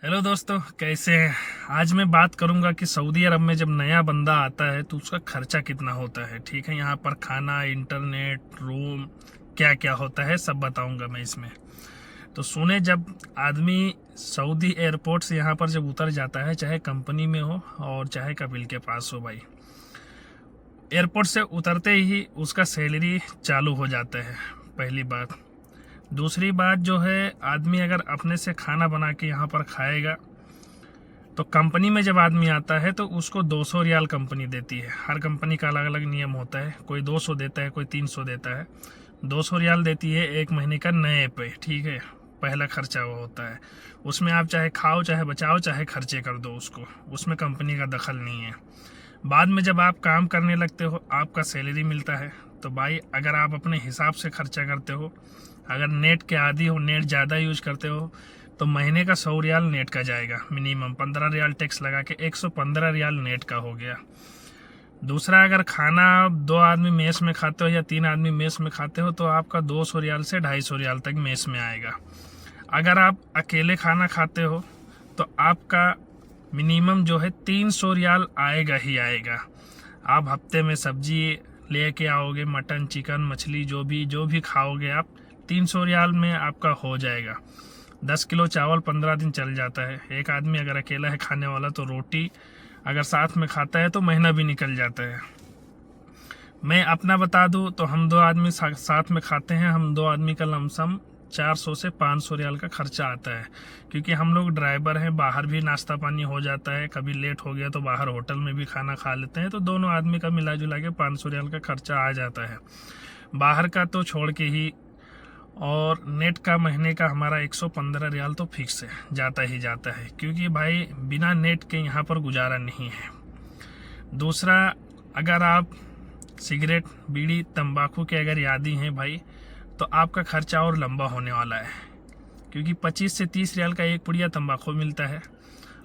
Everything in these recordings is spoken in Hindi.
हेलो दोस्तों, कैसे हैं। आज मैं बात करूंगा कि सऊदी अरब में जब नया बंदा आता है तो उसका खर्चा कितना होता है। ठीक है, यहाँ पर खाना, इंटरनेट, रूम, क्या क्या होता है सब बताऊंगा मैं इसमें। तो सुने, जब आदमी सऊदी एयरपोर्ट से यहाँ पर जब उतर जाता है, चाहे कंपनी में हो और चाहे कपिल के पास हो भाई, एयरपोर्ट से उतरते ही उसका सैलरी चालू हो जाता है, पहली बात। दूसरी बात जो है, आदमी अगर अपने से खाना बना के यहाँ पर खाएगा तो कंपनी में जब आदमी आता है तो उसको 200 रियाल कंपनी देती है। हर कंपनी का अलग अलग नियम होता है, कोई 200 देता है, कोई 300 देता है। 200 रियाल देती है एक महीने का नए पे। ठीक है, पहला खर्चा वो होता है। उसमें आप चाहे खाओ, चाहे बचाओ, चाहे खर्चे कर दो उसको, उसमें कंपनी का दखल नहीं है। बाद में जब आप काम करने लगते हो, आपका सैलरी मिलता है, तो भाई अगर आप अपने हिसाब से खर्चा करते हो, अगर नेट के आदी हो, नेट ज़्यादा यूज करते हो, तो महीने का 100 रियाल नेट का जाएगा। मिनिमम 15 रियाल टैक्स लगा के 115 रियाल नेट का हो गया। दूसरा, अगर खाना 2 आदमी मेस में खाते हो या 3 आदमी मेस में खाते हो तो आपका 200 रियाल से 250 रियाल तक मेस में आएगा। अगर आप अकेले खाना खाते हो तो आपका मिनिमम जो है 300 रियाल आएगा ही आएगा। आप हफ्ते में सब्जी लेके आओगे, मटन, चिकन, मछली, जो भी खाओगे आप, 300 रियाल में आपका हो जाएगा। 10 किलो चावल 15 दिन चल जाता है। एक आदमी अगर अकेला है खाने वाला तो रोटी अगर साथ में खाता है तो महीना भी निकल जाता है। मैं अपना बता दूं तो हम 2 आदमी साथ में खाते हैं। हम 2 आदमी का लमसम 400 से 500 रियाल का खर्चा आता है, क्योंकि हम लोग ड्राइवर हैं, बाहर भी नाश्ता पानी हो जाता है। कभी लेट हो गया तो बाहर होटल में भी खाना खा लेते हैं, तो दोनों आदमी का मिला जुला के 500 रियाल का खर्चा आ जाता है। बाहर का तो छोड़ के ही, और नेट का महीने का हमारा 115 रियाल तो फिक्स है, जाता ही जाता है, क्योंकि भाई बिना नेट के यहाँ पर गुजारा नहीं है। दूसरा, अगर आप सिगरेट, बीड़ी, तंबाकू के अगर यादी हैं भाई, तो आपका खर्चा और लंबा होने वाला है, क्योंकि 25 से 30 रियाल का एक पुड़िया तंबाकू मिलता है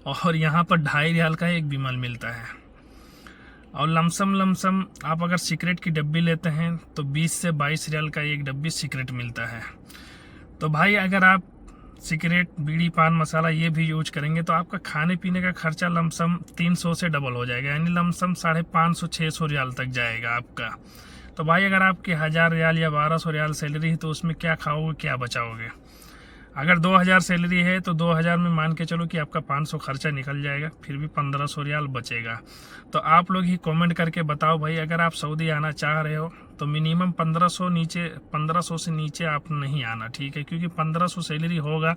और यहाँ पर 2.5 रियाल का एक बिमल मिलता है। और लमसम आप अगर सिगरेट की डब्बी लेते हैं तो 20 से 22 रियाल का एक डब्बी सिगरेट मिलता है। तो भाई अगर आप सिगरेट, बीड़ी, पान मसाला ये भी यूज करेंगे तो आपका खाने पीने का खर्चा लमसम 300 से डबल हो जाएगा, यानी लमसम 550-600 रियाल तक जाएगा आपका। तो भाई अगर आपकी 1000 रियाल या 1200 रियाल सैलरी है तो उसमें क्या खाओगे, क्या बचाओगे। अगर 2000 सैलरी है तो 2000 में मान के चलो कि आपका 500 खर्चा निकल जाएगा, फिर भी 1500 रियाल बचेगा। तो आप लोग ही कमेंट करके बताओ भाई, अगर आप सऊदी आना चाह रहे हो तो मिनिमम 1500 से नीचे आप नहीं आना। ठीक है, क्योंकि 1500 सैलरी होगा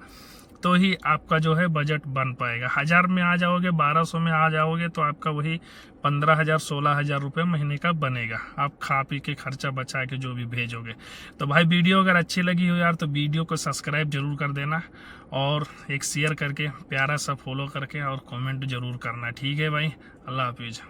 तो ही आपका जो है बजट बन पाएगा। 1000 में आ जाओगे, 1200 में आ जाओगे तो आपका वही 15,000-16,000 रुपये महीने का बनेगा, आप खा पी के खर्चा बचा के जो भी भेजोगे। तो भाई वीडियो अगर अच्छी लगी हो यार तो वीडियो को सब्सक्राइब जरूर कर देना, और एक शेयर करके प्यारा सा फॉलो करके और कमेंट जरूर करना। ठीक है भाई, अल्लाह हाफिज़।